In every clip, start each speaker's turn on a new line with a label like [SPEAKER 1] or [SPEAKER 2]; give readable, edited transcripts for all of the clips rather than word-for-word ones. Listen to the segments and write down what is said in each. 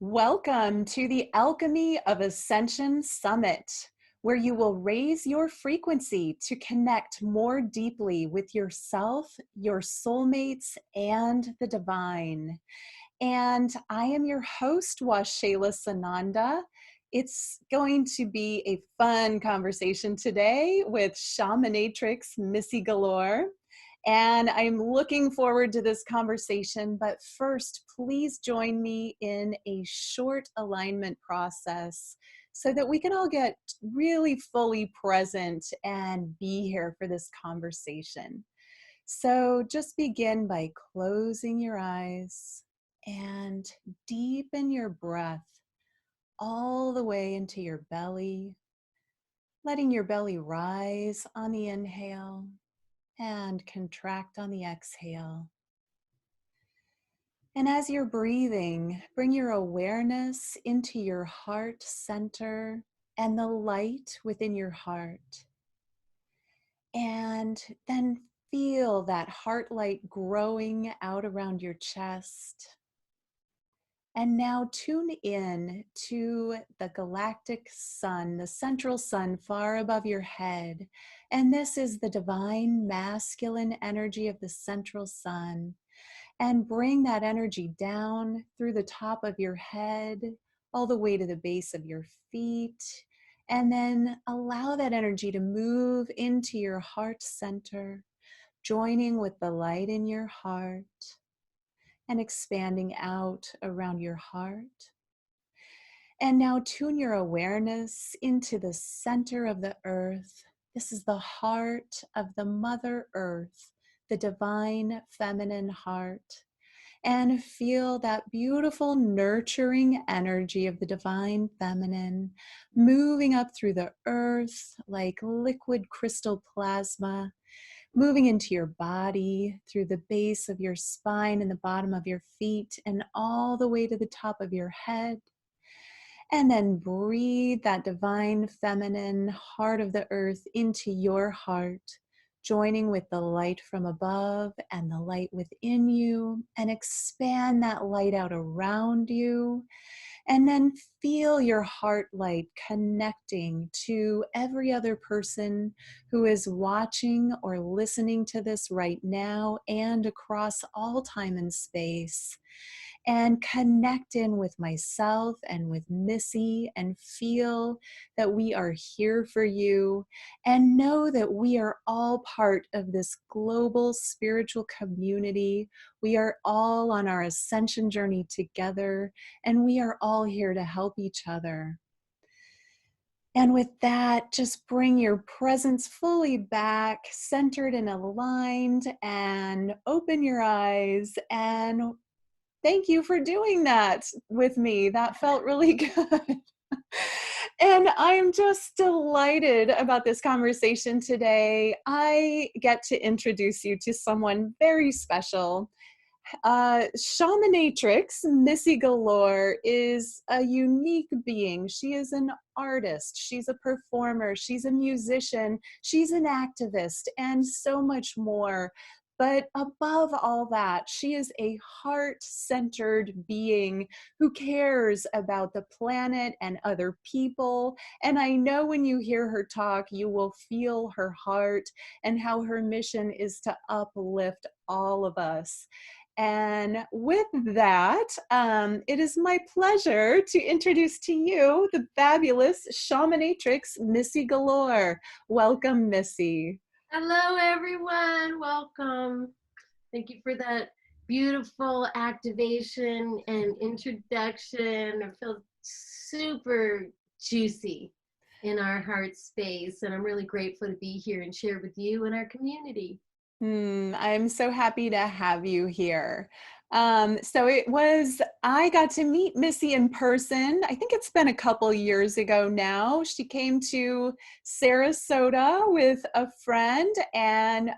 [SPEAKER 1] Welcome to the Alchemy of Ascension Summit, where you will raise your frequency to connect more deeply with yourself, your soulmates, and the divine. And I am your host, Waxela Sananda. It's going to be a fun conversation today with Shamanatrix Missy Galore. And I'm looking forward to this conversation. But first, please join me in a short alignment process so that we can all get really fully present and be here for this conversation. So just begin by closing your eyes and deepen your breath all the way into your belly, letting your belly rise on the inhale and contract on the exhale. And as you're breathing, bring your awareness into your heart center and the light within your heart. And then feel that heart light growing out around your chest. And now tune in to the galactic sun, the central sun far above your head. And this is the divine masculine energy of the central sun. And bring that energy down through the top of your head, all the way to the base of your feet. And then allow that energy to move into your heart center, joining with the light in your heart and expanding out around your heart. And now tune your awareness into the center of the earth. This is the heart of the Mother Earth, the divine feminine heart. And feel that beautiful nurturing energy of the divine feminine moving up through the earth like liquid crystal plasma, moving into your body through the base of your spine and the bottom of your feet and all the way to the top of your head. And then breathe that divine feminine heart of the earth into your heart, joining with the light from above and the light within you, and expand that light out around you. And then feel your heart light connecting to every other person who is watching or listening to this right now and across all time and space. And connect in with myself and with Missy and feel that we are here for you, and know that we are all part of this global spiritual community. We are all on our ascension journey together, and we are all here to help each other. And with that, just bring your presence fully back, centered and aligned, and open your eyes. And thank you for doing that with me. That felt really good. And I'm just delighted about this conversation today. I get to introduce you to someone very special. Shamanatrix Missy Galore is a unique being. She is an artist, she's a performer, she's a musician, she's an activist, and so much more. But above all that, she is a heart-centered being who cares about the planet and other people. And I know when you hear her talk, you will feel her heart and how her mission is to uplift all of us. And with that, it is my pleasure to introduce to you the fabulous Shamanatrix Missy Galore. Welcome, Missy.
[SPEAKER 2] Hello, everyone. Welcome. Thank you for that beautiful activation and introduction. I feel super juicy in our heart space, and I'm really grateful to be here and share with you and our community.
[SPEAKER 1] I'm so happy to have you here. I got to meet Missy in person. I think it's been a couple years ago now. She came to Sarasota with a friend, and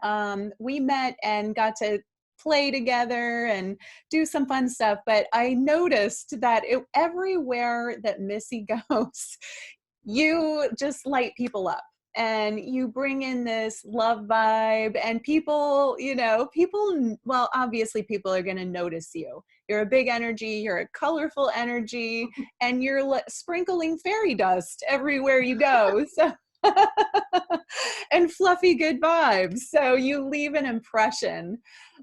[SPEAKER 1] we met and got to play together and do some fun stuff. But I noticed that everywhere that Missy goes, you just light people up. and you bring in this love vibe, and people, well, obviously people are going to notice you. You're a big energy, you're a colorful energy, and you're sprinkling fairy dust everywhere you go. So and fluffy good vibes. So you leave an impression.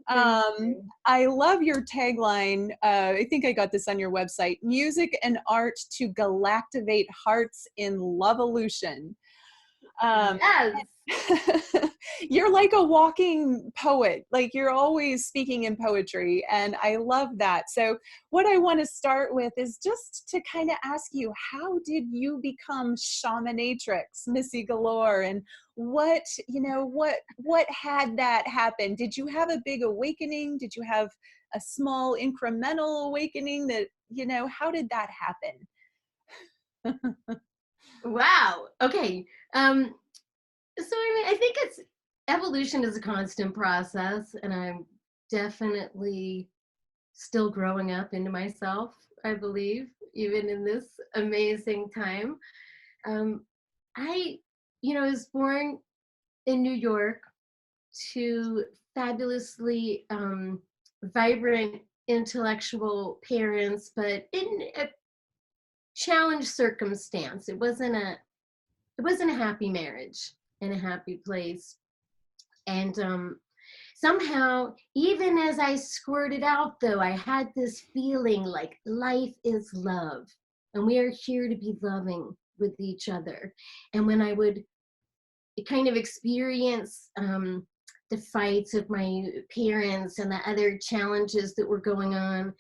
[SPEAKER 1] I love your tagline. I think I got this on your website: music and art to galactivate hearts in Loveolution.
[SPEAKER 2] Yes.
[SPEAKER 1] You're like a walking poet, like you're always speaking in poetry, and I love that. So what I want to start with is just to kind of ask you, how did you become shamanatrix, Missy Galore, and what had that happen? Did you have a big awakening? Did you have a small incremental awakening? That, how did that happen?
[SPEAKER 2] Wow. Okay. So I think it's evolution is a constant process, and I'm definitely still growing up into myself, I believe, even in this amazing time. Um, I, was born in New York to fabulously vibrant intellectual parents, but in a challenged circumstance. It wasn't a happy marriage and a happy place. And somehow, even as I squirted out, though, I had this feeling like life is love, and we are here to be loving with each other. And when I would kind of experience the fights of my parents and the other challenges that were going on,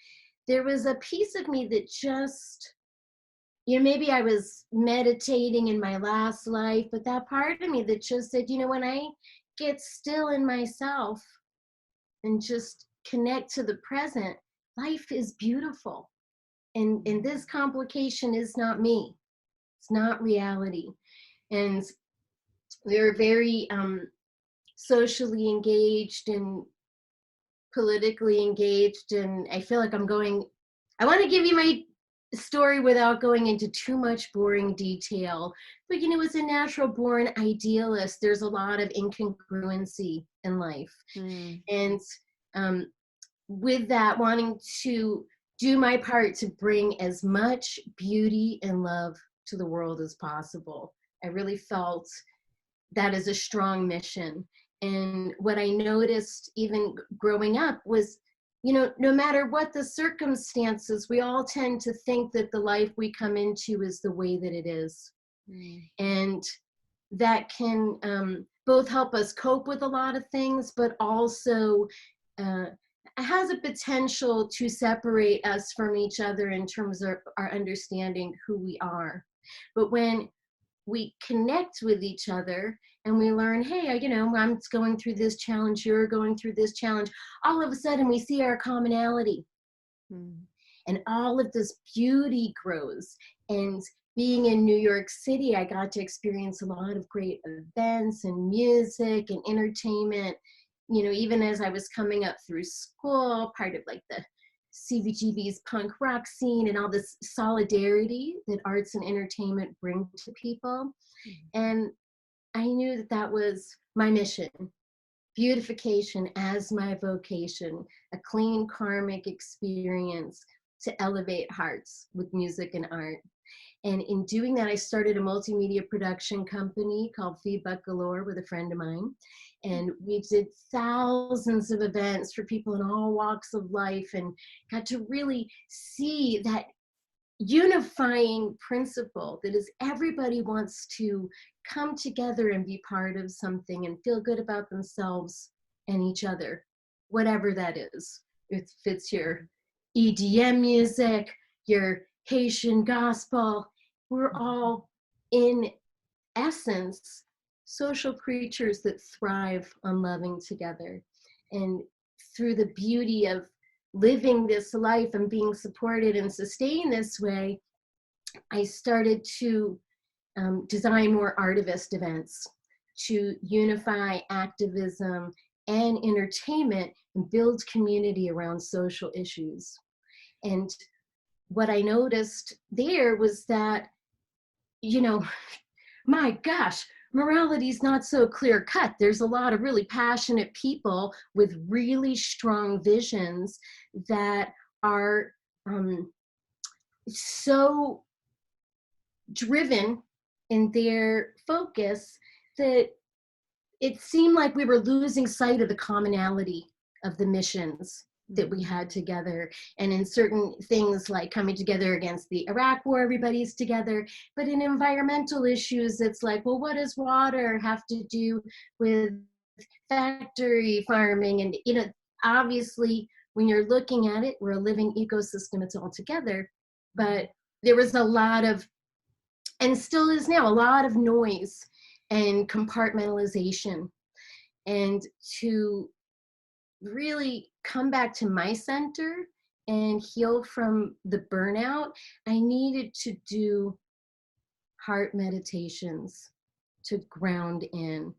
[SPEAKER 2] there was a piece of me that just, maybe I was meditating in my last life, but that part of me that just said, when I get still in myself and just connect to the present, life is beautiful. And this complication is not me. It's not reality. And they're very socially engaged and politically engaged. And I feel like I want to give you my story without going into too much boring detail. But, as a natural born idealist, there's a lot of incongruency in life. And with that, wanting to do my part to bring as much beauty and love to the world as possible. I really felt that is a strong mission. And what I noticed even growing up was, no matter what the circumstances, we all tend to think that the life we come into is the way that it is. And that can both help us cope with a lot of things, but also has a potential to separate us from each other in terms of our understanding who we are. But when we connect with each other and we learn, hey, I'm going through this challenge, you're going through this challenge, all of a sudden we see our commonality. And all of this beauty grows. And being in New York City, I got to experience a lot of great events and music and entertainment, even as I was coming up through school, part of like the CBGB's punk rock scene and all this solidarity that arts and entertainment bring to people. And I knew that that was my mission. Beautification as my vocation, a clean karmic experience to elevate hearts with music and art. And in doing that, I started a multimedia production company called Feedback Galore with a friend of mine. And we did thousands of events for people in all walks of life, and got to really see that unifying principle that is everybody wants to come together and be part of something and feel good about themselves and each other, whatever that is. If it's your EDM music, your Haitian gospel, we're all in essence social creatures that thrive on loving together. And through the beauty of living this life and being supported and sustained this way, I started to design more artivist events to unify activism and entertainment and build community around social issues. And what I noticed there was that, my gosh, morality is not so clear cut. There's a lot of really passionate people with really strong visions that are so driven in their focus that it seemed like we were losing sight of the commonality of the missions that we had together. And in certain things like coming together against the Iraq war, everybody's together. But in environmental issues, it's like, well, what does water have to do with factory farming? And, you know, obviously, when you're looking at it, we're a living ecosystem, it's all together. But there was a lot of, and still is now, a lot of noise and compartmentalization. And to really come back to my center and heal from the burnout, I needed to do heart meditations to ground in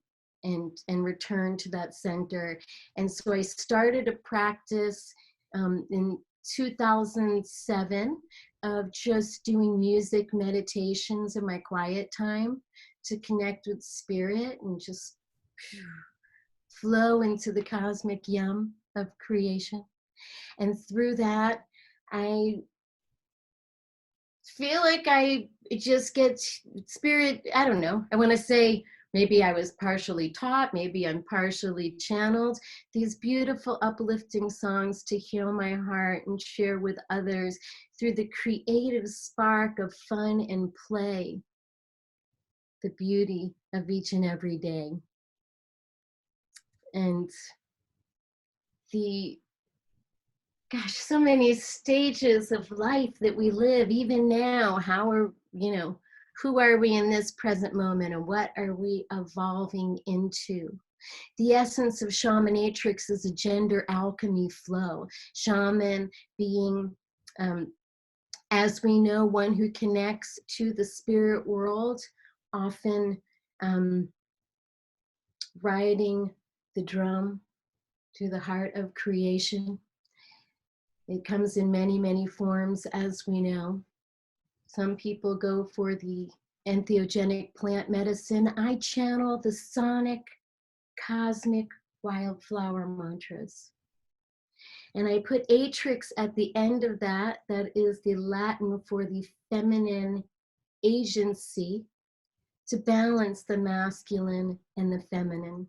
[SPEAKER 2] and return to that center. And so I started a practice in 2007 of just doing music meditations in my quiet time to connect with spirit and just flow into the cosmic yum of creation. And through that, I feel like I just get spirit, I don't know, I want to say maybe I was partially taught, maybe I'm partially channeled, these beautiful uplifting songs to heal my heart and share with others through the creative spark of fun and play, the beauty of each and every day. And the, gosh, so many stages of life that we live, even now, how are, you know, who are we in this present moment and what are we evolving into? The essence of shamanatrix is a gender alchemy flow. Shaman being, as we know, one who connects to the spirit world, often riding the drum to the heart of creation. It comes in many, many forms, as we know. Some people go for the entheogenic plant medicine. I channel the sonic, cosmic wildflower mantras. And I put atrix at the end of that. That is the Latin for the feminine agency to balance the masculine and the feminine.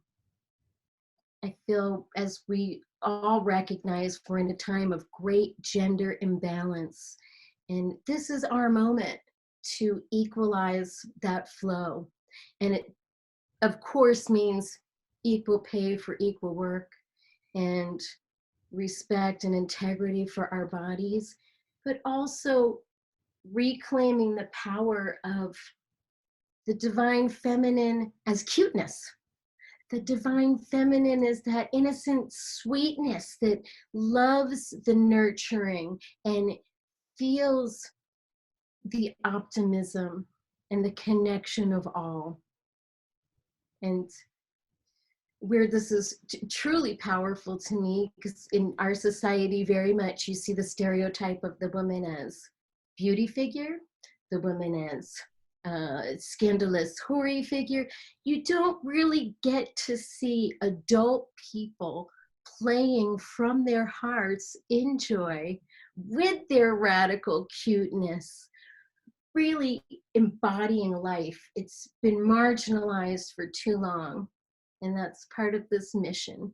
[SPEAKER 2] I feel, as we all recognize, we're in a time of great gender imbalance. And this is our moment to equalize that flow. And it, of course, means equal pay for equal work and respect and integrity for our bodies, but also reclaiming the power of the divine feminine as cuteness. The divine feminine is that innocent sweetness that loves the nurturing and feels the optimism and the connection of all. And where this is truly powerful to me, because in our society very much you see the stereotype of the woman as beauty figure, the woman as scandalous hoary figure. You don't really get to see adult people playing from their hearts in joy with their radical cuteness, really embodying life. It's been marginalized for too long. And that's part of this mission,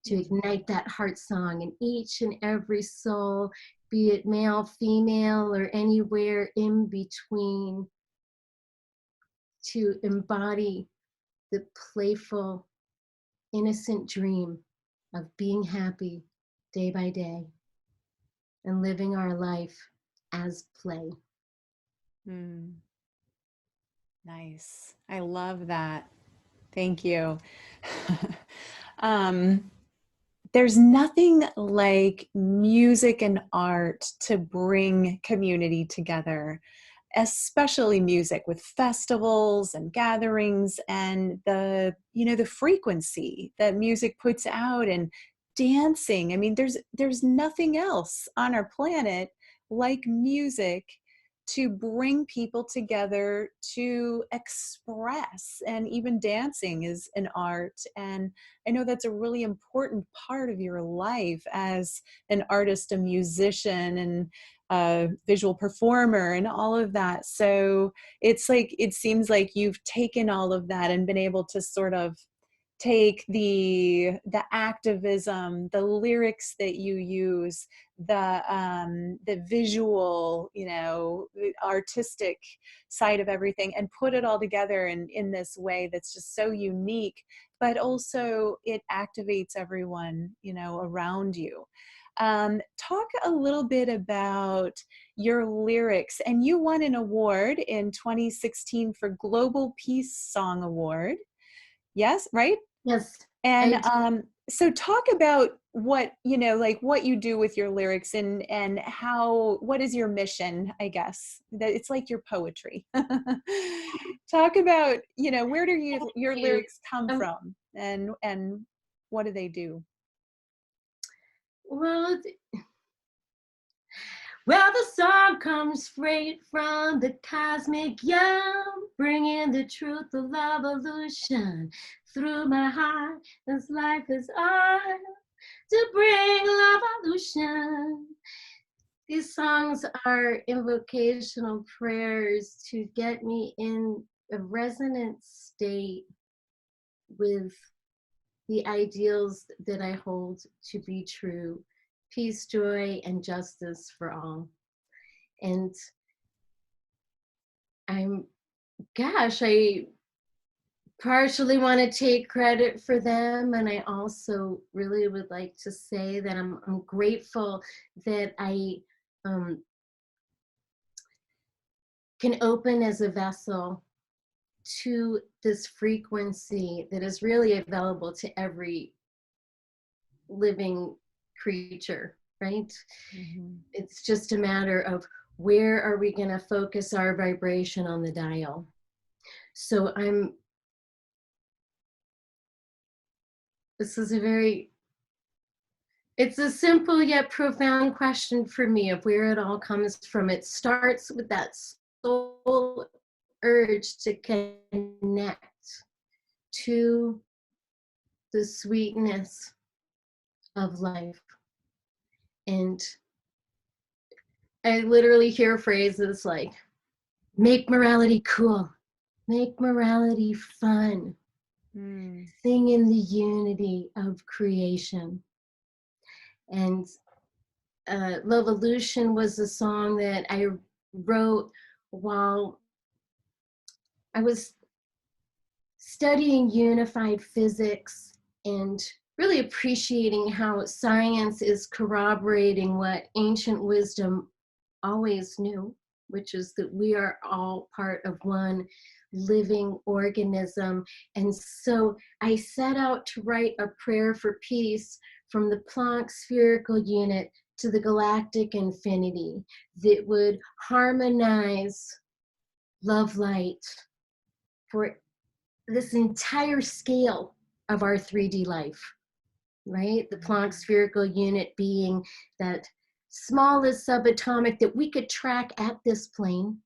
[SPEAKER 2] to ignite that heart song in each and every soul, be it male, female, or anywhere in between, to embody the playful, innocent dream of being happy day by day and living our life as play.
[SPEAKER 1] Nice. I love that. Thank you. There's nothing like music and art to bring community together, especially music with festivals and gatherings and the, you know, the frequency that music puts out and dancing. I mean, there's nothing else on our planet like music to bring people together to express. And even dancing is an art. And I know that's a really important part of your life as an artist, a musician, and a visual performer, and all of that. So it's like, it seems like you've taken all of that and been able to sort of take the activism, the lyrics that you use, the visual, you know, the artistic side of everything, and put it all together in this way that's just so unique, but also it activates everyone, you know, around you. Talk a little bit about your lyrics. And you won an award in 2016 for Global Peace Song Award. Yes, right?
[SPEAKER 2] Yes.
[SPEAKER 1] And
[SPEAKER 2] I
[SPEAKER 1] so talk about what, you know, like what you do with your lyrics, and how, what is your mission, I guess, that it's like your poetry. Talk about, you know, where do your
[SPEAKER 2] do.
[SPEAKER 1] lyrics come from, and what do they do?
[SPEAKER 2] Well, well, the song comes straight from the cosmic yam, bringing the truth of Loveolution through my heart as life is art to bring Loveolution. These songs are invocational prayers to get me in a resonant state with the ideals that I hold to be true: peace, joy, and justice for all. And I partially want to take credit for them. And I also really would like to say that I'm grateful that I can open as a vessel to this frequency that is really available to every living creature, right?
[SPEAKER 1] Mm-hmm.
[SPEAKER 2] It's just a matter of where are we going to focus our vibration on the dial. So it's a simple yet profound question for me of where it all comes from. It starts with that soul urge to connect to the sweetness of life. And I literally hear phrases like, make morality cool, make morality fun, sing in the unity of creation. And Loveolution was a song that I wrote while I was studying unified physics and really appreciating how science is corroborating what ancient wisdom always knew, which is that we are all part of one living organism. And so I set out to write a prayer for peace from the Planck spherical unit to the galactic infinity that would harmonize love light for this entire scale of our 3D life, right? The Planck spherical unit being that smallest subatomic that we could track at this plane.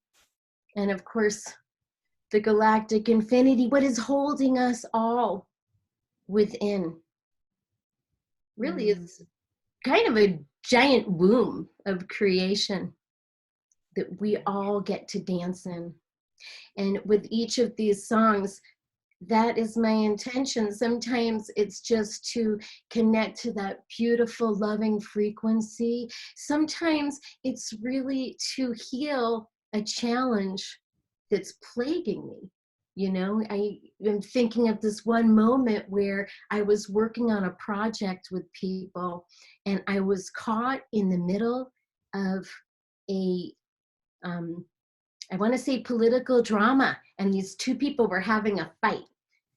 [SPEAKER 2] And of course, the galactic infinity, what is holding us all within. Really, it's kind of a giant womb of creation that we all get to dance in. And with each of these songs, that is my intention. Sometimes it's just to connect to that beautiful, loving frequency. Sometimes it's really to heal a challenge that's plaguing me. You know, I am thinking of this one moment where I was working on a project with people and I was caught in the middle of a I want to say political drama, and these two people were having a fight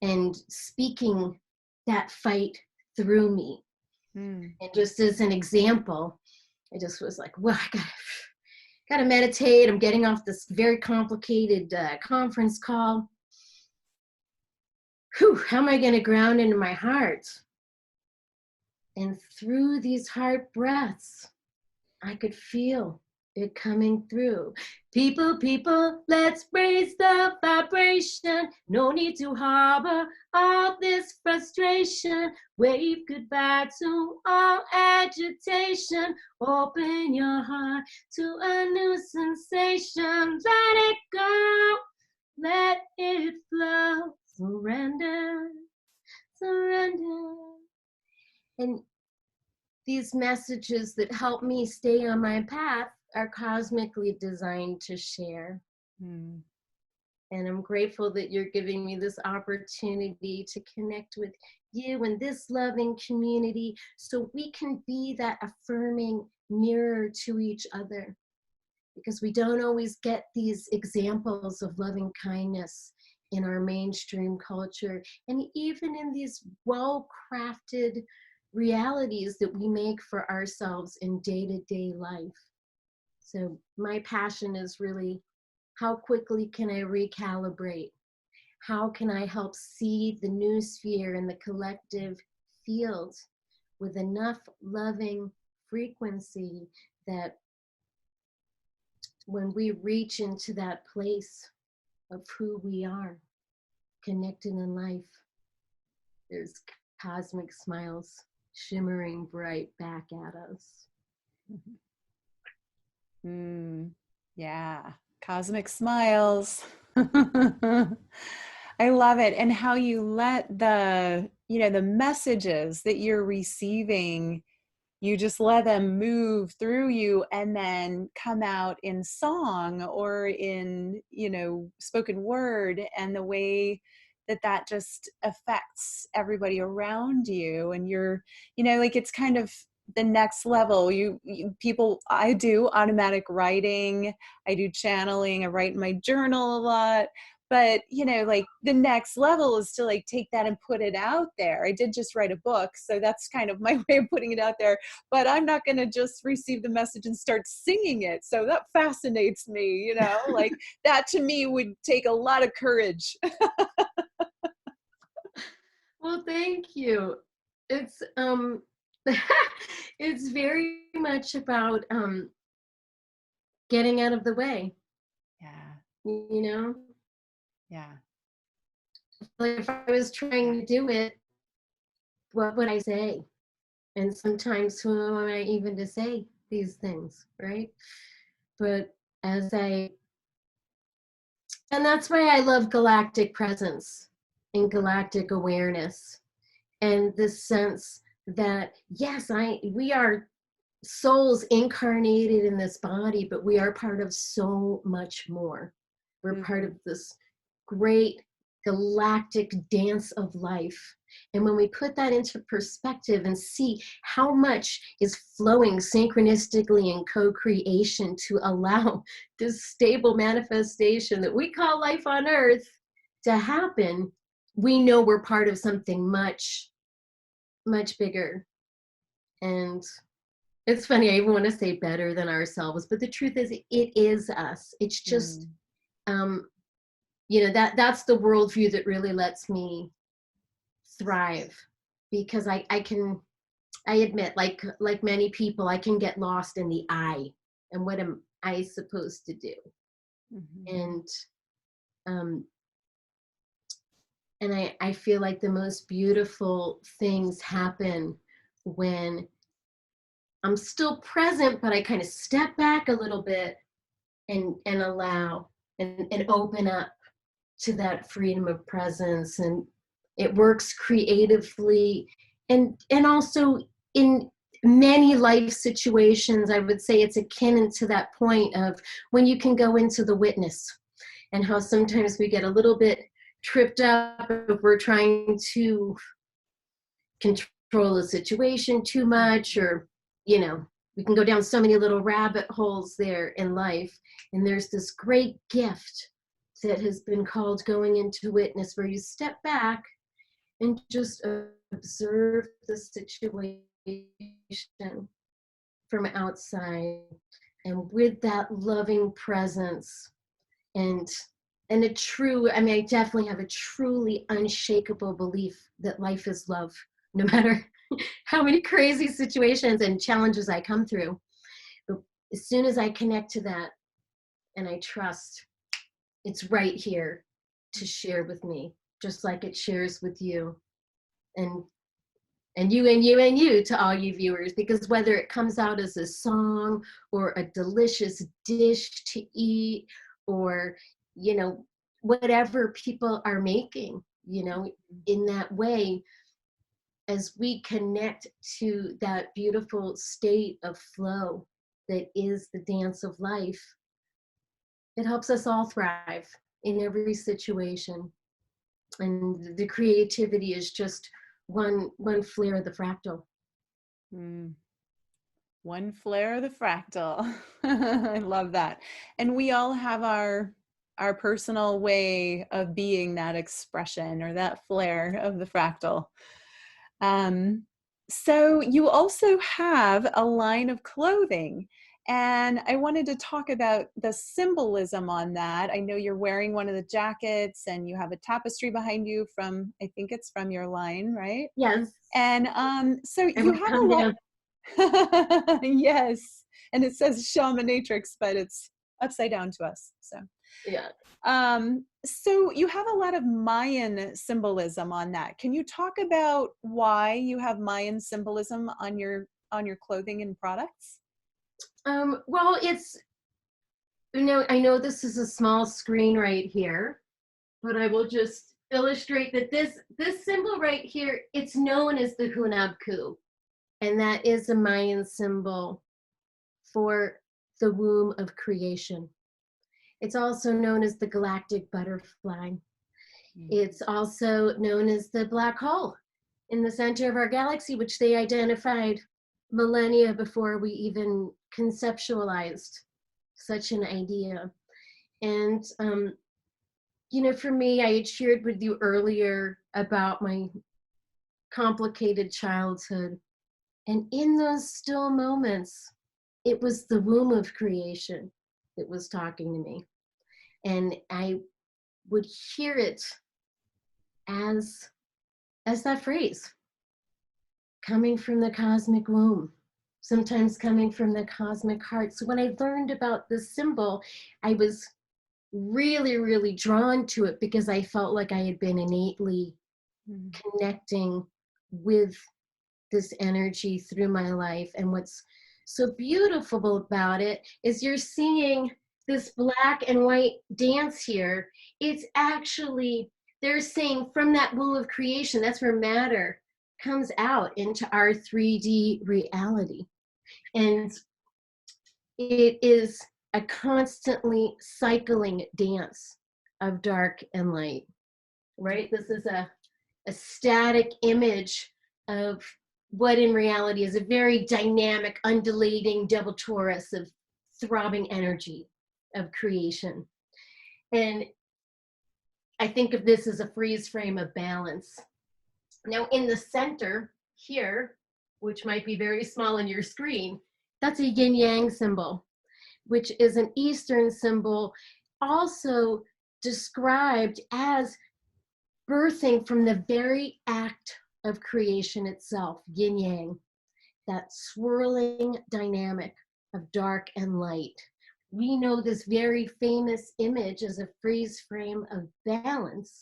[SPEAKER 2] and speaking that fight through me. And just as an example, I just was like, well, I gotta meditate. I'm getting off this very complicated conference call. Whew, how am I going to ground into my heart? And through these heart breaths, I could feel it coming through. People, people, let's raise the vibration. No need to harbor all this frustration. Wave goodbye to all agitation. Open your heart to a new sensation. Let it go, let it flow. Surrender, surrender. And these messages that help me stay on my path are cosmically designed to share.
[SPEAKER 1] Mm.
[SPEAKER 2] And I'm grateful that you're giving me this opportunity to connect with you and this loving community so we can be that affirming mirror to each other. Because we don't always get these examples of loving kindness in our mainstream culture, and even in these well-crafted realities that we make for ourselves in day-to-day life. So my passion is really, how quickly can I recalibrate? How can I help seed the new sphere in the collective field with enough loving frequency that when we reach into that place of who we are, connected in life, there's cosmic smiles shimmering bright back at us.
[SPEAKER 1] Yeah, cosmic smiles. I love it. And how you let the, the messages that you're receiving, you just let them move through you and then come out in song or in, spoken word, and the way that that just affects everybody around you. And you're, like, it's kind of the next level. People, I do automatic writing, I do channeling, I write in my journal a lot. But, like, the next level is to, like, take that and put it out there. I did just write a book, so that's kind of my way of putting it out there. But I'm not going to just receive the message and start singing it. So that fascinates me, like, that to me would take a lot of courage.
[SPEAKER 2] Well, thank you. It's it's very much about getting out of the way.
[SPEAKER 1] Yeah. Yeah.
[SPEAKER 2] Like if I was trying to do it, what would I say? And sometimes who am I even to say these things, right? But and that's why I love galactic presence and galactic awareness, and this sense that yes, we are souls incarnated in this body, but we are part of so much more. We're part of this great galactic dance of life. And when we put that into perspective and see how much is flowing synchronistically in co-creation to allow this stable manifestation that we call life on earth to happen, we know we're part of something much, much bigger. And it's funny, I even want to say better than ourselves, but the truth is it is us. It's just, that's the worldview that really lets me thrive, because I admit, like many people, I can get lost in the I, and what am I supposed to do? And I feel like the most beautiful things happen when I'm still present, but I kind of step back a little bit and allow and open up to that freedom of presence. And it works creatively and also in many life situations. I would say it's akin to that point of when you can go into the witness, and how sometimes we get a little bit tripped up if we're trying to control the situation too much, or we can go down so many little rabbit holes there in life. And there's this great gift that has been called going into witness, where you step back and just observe the situation from outside, and with that loving presence and a true, I definitely have a truly unshakable belief that life is love, no matter how many crazy situations and challenges I come through. But as soon as I connect to that and I trust, it's right here to share with me, just like it shares with you. And you and you and you to all you viewers, because whether it comes out as a song or a delicious dish to eat, or, you know, whatever people are making, you know, in that way, as we connect to that beautiful state of flow that is the dance of life, it helps us all thrive in every situation. And the creativity is just one flare of the fractal.
[SPEAKER 1] One flare of the fractal. I love that. And we all have our personal way of being that expression or that flare of the fractal. So you also have a line of clothing, and I wanted to talk about the symbolism on that. I know you're wearing one of the jackets and you have a tapestry behind you from, I think it's from your line, right?
[SPEAKER 2] Yes.
[SPEAKER 1] And so
[SPEAKER 2] I
[SPEAKER 1] you
[SPEAKER 2] would
[SPEAKER 1] have a
[SPEAKER 2] come
[SPEAKER 1] lot.
[SPEAKER 2] down.
[SPEAKER 1] Yes. And it says Shamantrix, but it's upside down to us. So
[SPEAKER 2] Yeah.
[SPEAKER 1] so you have a lot of Mayan symbolism on that. Can you talk about why you have Mayan symbolism on your clothing and products?
[SPEAKER 2] Well, it's, you know, I know this is a small screen right here, but I will just illustrate that this symbol right here, it's known as the Hunabku, and that is a Mayan symbol for the womb of creation. It's also known as the galactic butterfly. It's also known as the black hole in the center of our galaxy, which they identified millennia before we even conceptualized such an idea. And, you know, for me, I had shared with you earlier about my complicated childhood. And in those still moments, it was the womb of creation that was talking to me. And I would hear it as that phrase, coming from the cosmic womb, sometimes coming from the cosmic heart. So when I learned about this symbol, I was really, really drawn to it because I felt like I had been innately connecting with this energy through my life. And what's so beautiful about it is you're seeing this black and white dance here. It's actually, they're saying from that womb of creation, that's where matter comes out into our 3D reality. And it is a constantly cycling dance of dark and light, right? This is a static image of what in reality is a very dynamic, undulating double torus of throbbing energy of creation. And I think of this as a freeze frame of balance. Now in the center here, which might be very small on your screen, that's a yin yang symbol, which is an Eastern symbol, also described as birthing from the very act of creation itself, yin yang, that swirling dynamic of dark and light. We know this very famous image as a freeze frame of balance,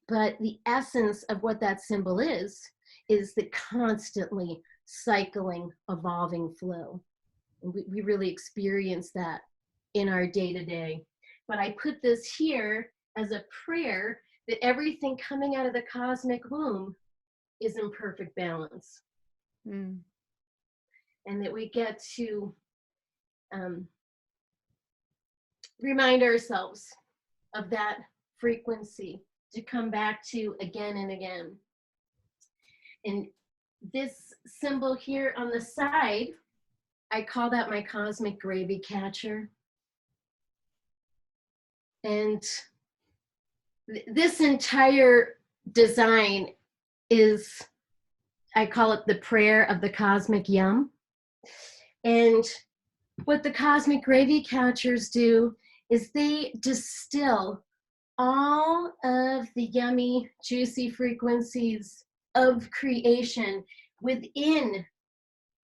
[SPEAKER 2] but the essence of what that symbol is the constantly cycling, evolving flow. And we really experience that in our day-to-day. But I put this here as a prayer that everything coming out of the cosmic womb is in perfect balance. And that we get to remind ourselves of that frequency to come back to again and again. And this symbol here on the side, I call that my cosmic gravy catcher. And this entire design is, I call it the prayer of the cosmic yum. And what the cosmic gravy catchers do is they distill all of the yummy, juicy frequencies of creation within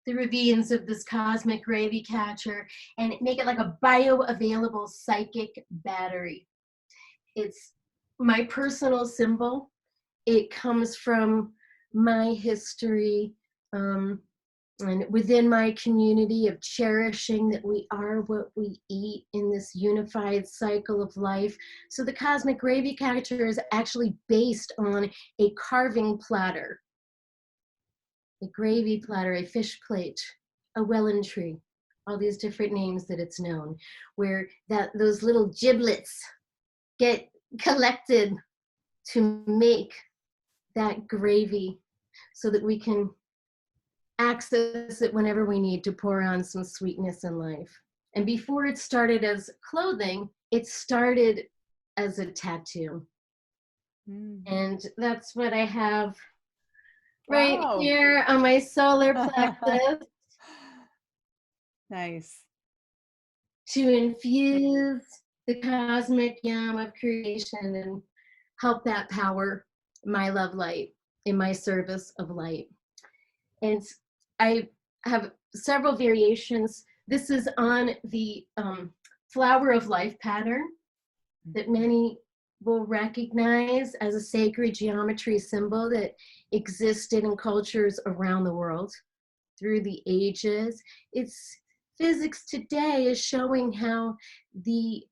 [SPEAKER 2] the ravines of this cosmic gravy catcher and make it like a bioavailable psychic battery. It's my personal symbol. It comes from my history and within my community of cherishing that we are what we eat in this unified cycle of life. So the cosmic gravy catcher is actually based on a carving platter, a gravy platter, a fish plate, a Welland tree, all these different names that it's known, where those little giblets get collected to make that gravy so that we can access it whenever we need to pour on some sweetness in life. And before it started as clothing, it started as a tattoo. And that's what I have right here on my solar plexus.
[SPEAKER 1] Nice.
[SPEAKER 2] To infuse the cosmic yam of creation and help that power my love light in my service of light. And I have several variations. This is on the flower of life pattern that many will recognize as a sacred geometry symbol that existed in cultures around the world through the ages. It's physics today is showing how the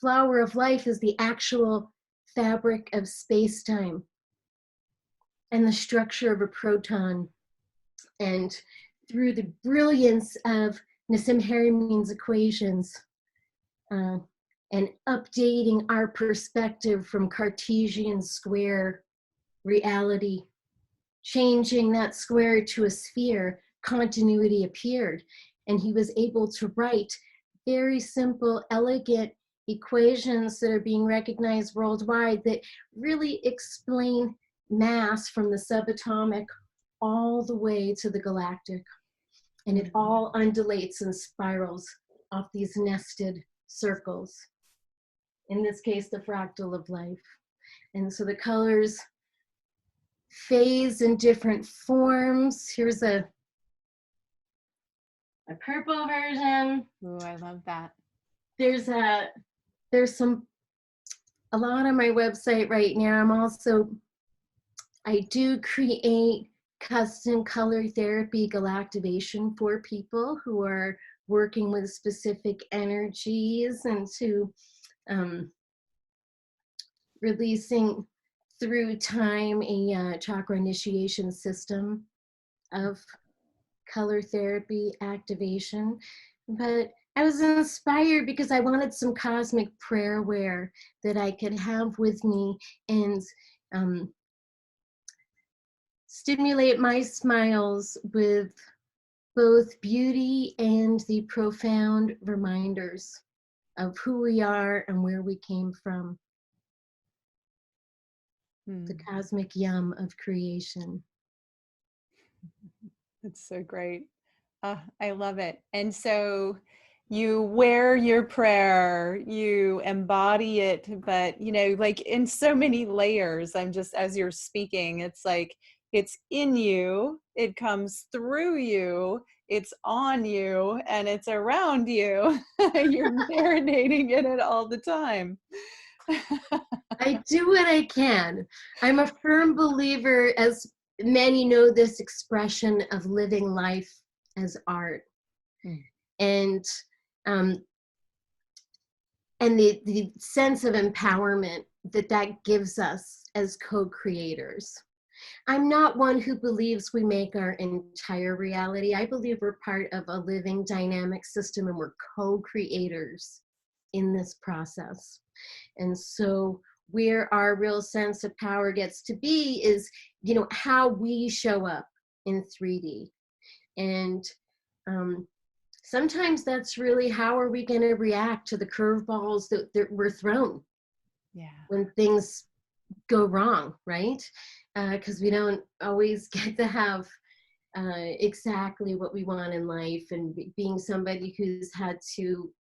[SPEAKER 2] flower of life is the actual fabric of space-time and the structure of a proton. And through the brilliance of Nassim Haramein's equations and updating our perspective from Cartesian square reality, changing that square to a sphere, continuity appeared. And he was able to write very simple, elegant equations that are being recognized worldwide that really explain mass from the subatomic all the way to the galactic. And it all undulates and spirals off these nested circles. In this case, the fractal of life. And so the colors phase in different forms. Here's a purple version.
[SPEAKER 1] Oh, I love that.
[SPEAKER 2] There's a lot on my website right now. I do create custom color therapy galactivation for people who are working with specific energies and to releasing through time a chakra initiation system of color therapy activation. But I was inspired because I wanted some cosmic prayer wear that I could have with me and stimulate my smiles with both beauty and the profound reminders of who we are and where we came from. The cosmic yum of creation.
[SPEAKER 1] That's so great. I love it. And so you wear your prayer, you embody it, but like in so many layers. I'm just, as you're speaking, it's like it's in you, it comes through you, it's on you, and it's around you. You're marinating in it all the time.
[SPEAKER 2] I do what I can. I'm a firm believer, as many know, this expression of living life as art. And the sense of empowerment that gives us as co-creators. I'm not one who believes we make our entire reality. I believe we're part of a living dynamic system and we're co-creators in this process. And so where our real sense of power gets to be is, how we show up in 3D. And sometimes that's really how are we going to react to the curveballs that we're thrown when things go wrong, right? Because we don't always get to have exactly what we want in life, and being somebody who's had to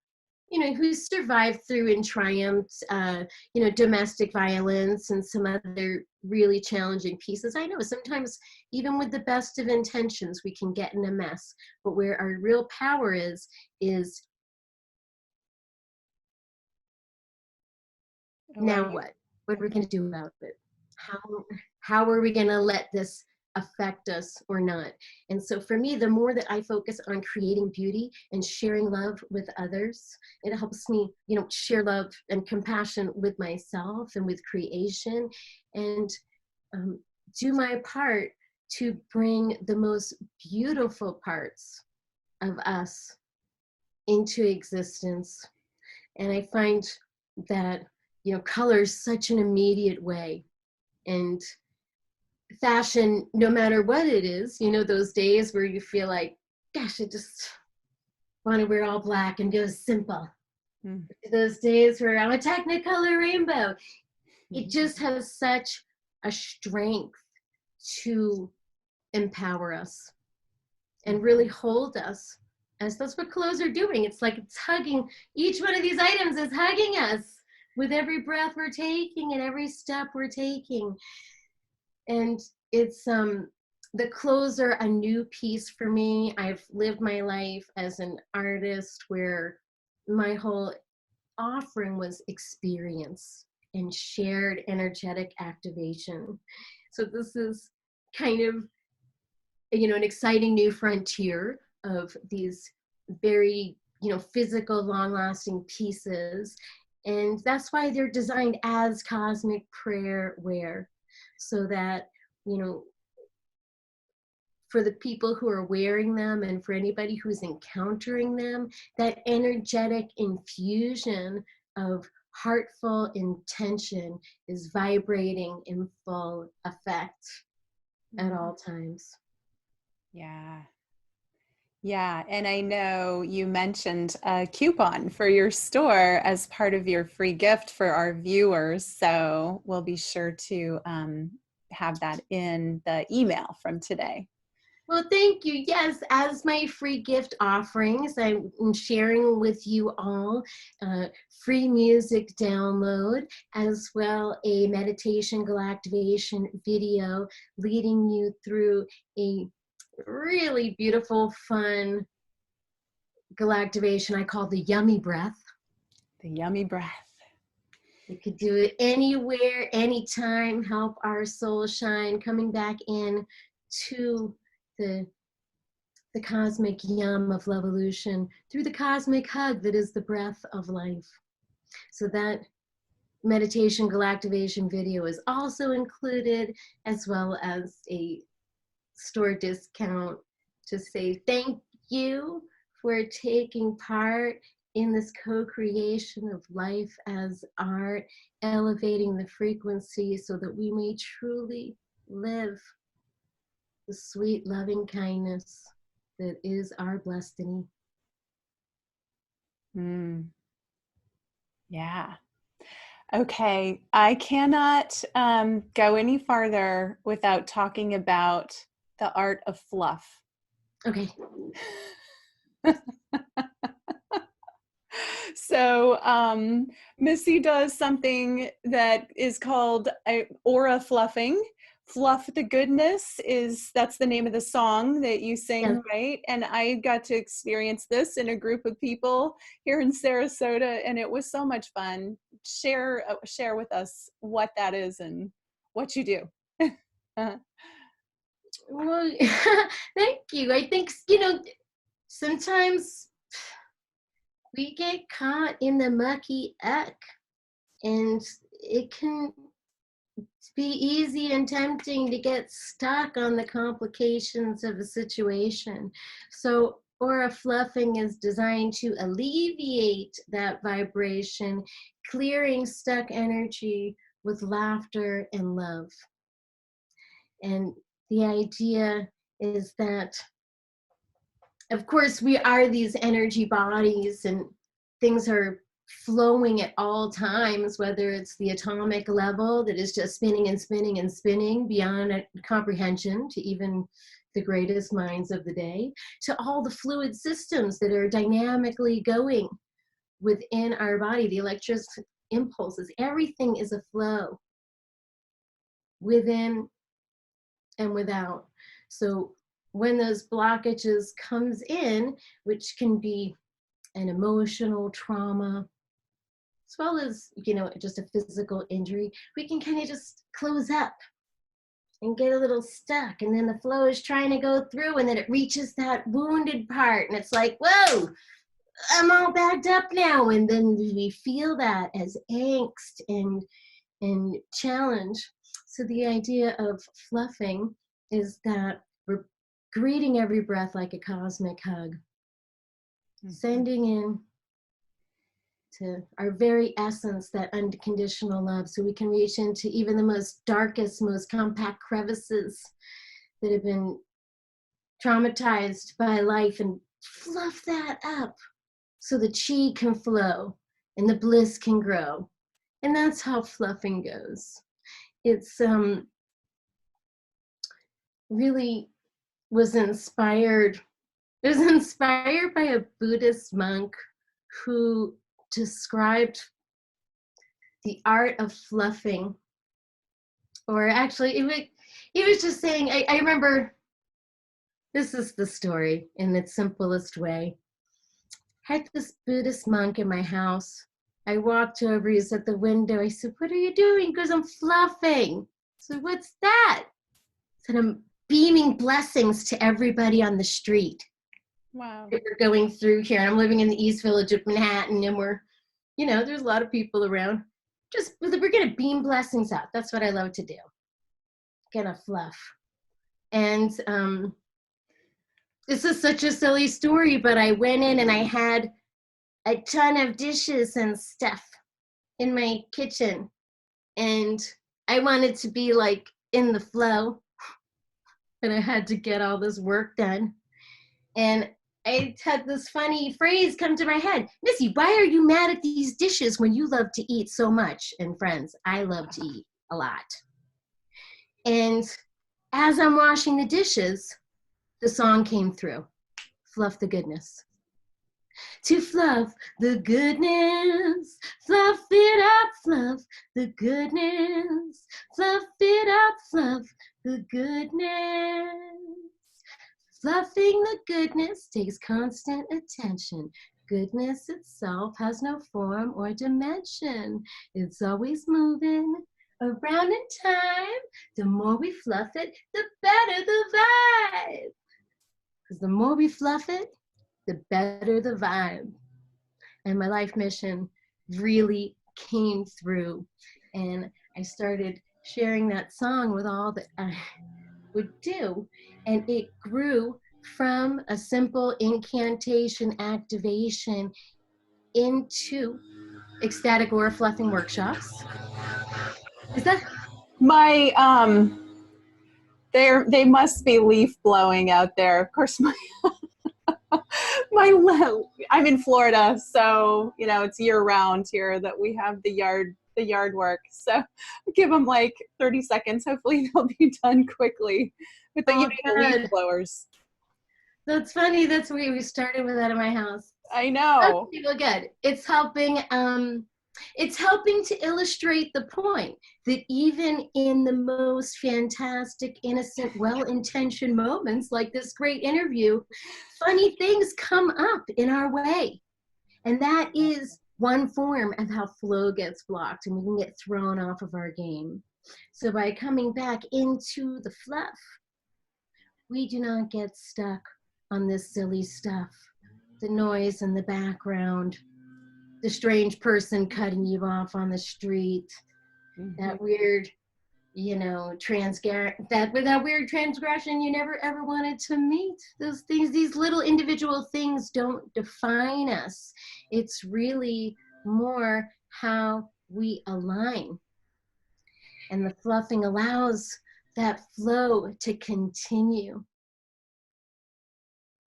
[SPEAKER 2] who survived through and triumphed, domestic violence and some other really challenging pieces. I know sometimes even with the best of intentions, we can get in a mess, but where our real power is now what? What are we going to do about it? How are we going to let this affect us or not? And so for me, the more that I focus on creating beauty and sharing love with others, it helps me, share love and compassion with myself and with creation, and do my part to bring the most beautiful parts of us into existence. And I find that color is such an immediate way, and fashion, no matter what it is, those days where you feel like, gosh, I just want to wear all black and go simple. Those days where I'm a technicolor rainbow. It just has such a strength to empower us and really hold us, as that's what clothes are doing. It's like it's hugging, each one of these items is hugging us with every breath we're taking and every step we're taking. And it's the clothes are a new piece for me. I've lived my life as an artist where my whole offering was experience and shared energetic activation. So this is kind of an exciting new frontier of these very physical, long-lasting pieces. And that's why they're designed as cosmic prayer wear, so that, for the people who are wearing them and for anybody who's encountering them, that energetic infusion of heartful intention is vibrating in full effect at all times.
[SPEAKER 1] Yeah. Yeah, and I know you mentioned a coupon for your store as part of your free gift for our viewers, so we'll be sure to have that in the email from today.
[SPEAKER 2] Well, thank you. Yes, as my free gift offerings, I'm sharing with you all free music download, as well a meditation galactivation video leading you through a really beautiful, fun galactivation I call the yummy breath.
[SPEAKER 1] The yummy breath.
[SPEAKER 2] You could do it anywhere, anytime, help our soul shine, coming back in to the cosmic yum of Loveolution through the cosmic hug that is the breath of life. So that meditation galactivation video is also included, as well as a store discount to say thank you for taking part in this co-creation of life as art, elevating the frequency so that we may truly live the sweet loving kindness that is our destiny.
[SPEAKER 1] Yeah. Okay, I cannot go any farther without talking about the art of fluff.
[SPEAKER 2] Okay.
[SPEAKER 1] So Missy does something that is called aura fluffing. Fluff the Goodness that's the name of the song that you sing, yeah. Right? And I got to experience this in a group of people here in Sarasota, and it was so much fun. Share with us what that is and what you do.
[SPEAKER 2] Well, thank you. I think, sometimes we get caught in the mucky muck, and it can be easy and tempting to get stuck on the complications of a situation. So aura fluffing is designed to alleviate that vibration, clearing stuck energy with laughter and love. And the idea is that, of course, we are these energy bodies and things are flowing at all times, whether it's the atomic level that is just spinning and spinning and spinning beyond comprehension to even the greatest minds of the day, to all the fluid systems that are dynamically going within our body, the electric impulses, everything is a flow within and without. So when those blockages comes in, which can be an emotional trauma, as well as, you know, just a physical injury, we can kind of just close up and get a little stuck, and then the flow is trying to go through, and then it reaches that wounded part, and it's like, whoa, I'm all backed up now. And then we feel that as angst and challenge. So the idea of fluffing is that we're greeting every breath like a cosmic hug, sending in to our very essence, that unconditional love, so we can reach into even the most darkest, most compact crevices that have been traumatized by life and fluff that up so the chi can flow and the bliss can grow. And that's how fluffing goes. It's really was inspired. It was inspired by a Buddhist monk who described the art of fluffing. Or actually, he was just saying, I remember, this is the story in its simplest way. I had this Buddhist monk in my house. I walked over, he's at the window. I said, what are you doing? He goes, I'm fluffing. I said, what's that? I said, I'm beaming blessings to everybody on the street.
[SPEAKER 1] Wow.
[SPEAKER 2] We're going through here. I'm living in the East Village of Manhattan, and we're, you know, there's a lot of people around. Just, we're gonna beam blessings out. That's what I love to do. Gonna fluff. And this is such a silly story, but I went in and I had a ton of dishes and stuff in my kitchen, and I wanted to be like in the flow, and I had to get all this work done. And I had this funny phrase come to my head. Missy, why are you mad at these dishes when you love to eat so much? And friends, I love to eat a lot. And as I'm washing the dishes, the song came through, Fluff the Goodness. To fluff the goodness, fluff it up, fluff the goodness, fluff it up, fluff the goodness. Fluffing the goodness takes constant attention. Goodness itself has no form or dimension. It's always moving around in time. The more we fluff it, the better the vibe. Because the more we fluff it, the better the vibe. And my life mission really came through. And I started sharing that song with all that I would do. And it grew from a simple incantation activation into ecstatic aura fluffing workshops. Is that?
[SPEAKER 1] My they must be leaf blowing out there. Of course, I'm in Florida, so you know it's year round here that we have the yard work. So give them like 30 seconds. Hopefully they'll be done quickly with the, the leaf blowers.
[SPEAKER 2] That's funny. That's where we started with that in my house.
[SPEAKER 1] I know.
[SPEAKER 2] Well, good. It's helping. It's helping to illustrate the point that even in the most fantastic, innocent, well-intentioned moments like this great interview, funny things come up in our way. And that is one form of how flow gets blocked and we can get thrown off of our game. So by coming back into the fluff, we do not get stuck on this silly stuff, the noise in the background, the strange person cutting you off on the street, that weird, you know, that weird transgression you never ever wanted to meet. Those things, these little individual things don't define us. It's really more how we align. And the fluffing allows that flow to continue.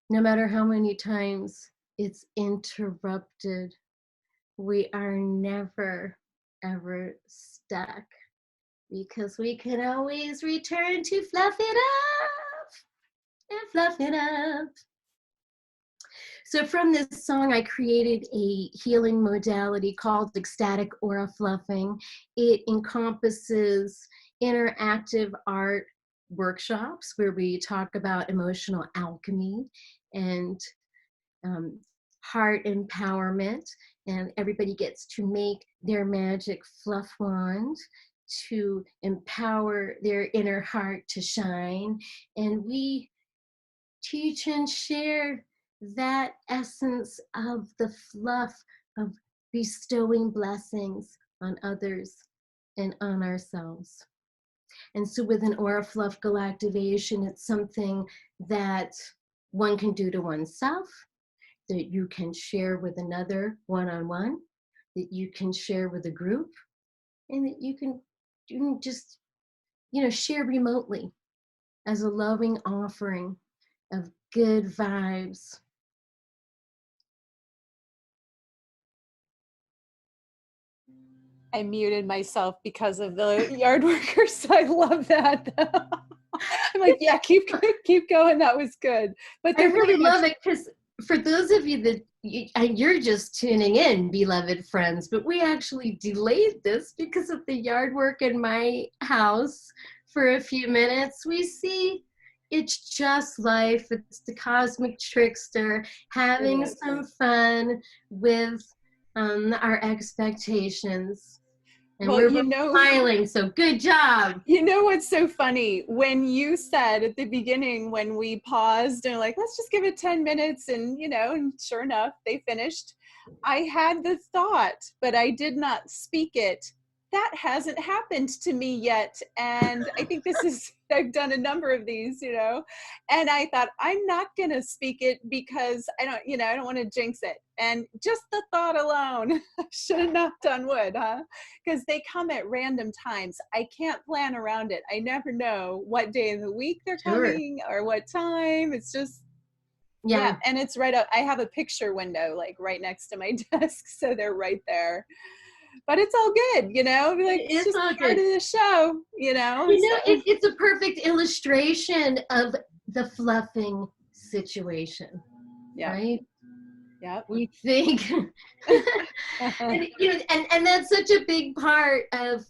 [SPEAKER 2] No matter how many times it's interrupted, we are never, ever stuck because we can always return to fluff it up and fluff it up. So from this song, I created a healing modality called Ecstatic Aura Fluffing. It encompasses interactive art workshops where we talk about emotional alchemy and um, heart empowerment, and everybody gets to make their magic fluff wand to empower their inner heart to shine. And we teach and share that essence of the fluff of bestowing blessings on others and on ourselves. And so with an aura fluff galactivation, it's something that one can do to oneself, that you can share with another one-on-one, that you can share with a group, and that you can just, share remotely as a loving offering of good vibes.
[SPEAKER 1] I muted myself because of the yard workers. I love that. I'm like, yeah, keep going. That was good. But
[SPEAKER 2] I
[SPEAKER 1] they're
[SPEAKER 2] really
[SPEAKER 1] pretty much
[SPEAKER 2] love it because for those of you that you're just tuning in, beloved friends, but we actually delayed this because of the yard work in my house for a few minutes. We see it's just life. It's the cosmic trickster having some fun with our expectations. And
[SPEAKER 1] well,
[SPEAKER 2] we're smiling, so good job.
[SPEAKER 1] You know what's so funny? When you said at the beginning, when we paused and like, let's just give it 10 minutes and, and sure enough, they finished. I had the thought, but I did not speak it. That hasn't happened to me yet. And I think I've done a number of these, and I thought I'm not going to speak it because I don't want to jinx it. And just the thought alone, I should have knocked on wood, huh? Because they come at random times. I can't plan around it. I never know what day of the week they're coming or what time. It's just, yeah. And it's right up. I have a picture window like right next to my desk. So they're right there. But it's all good, like it's just part of the show,
[SPEAKER 2] It's a perfect illustration of the fluffing situation, right?
[SPEAKER 1] Yeah.
[SPEAKER 2] We think, and that's such a big part of,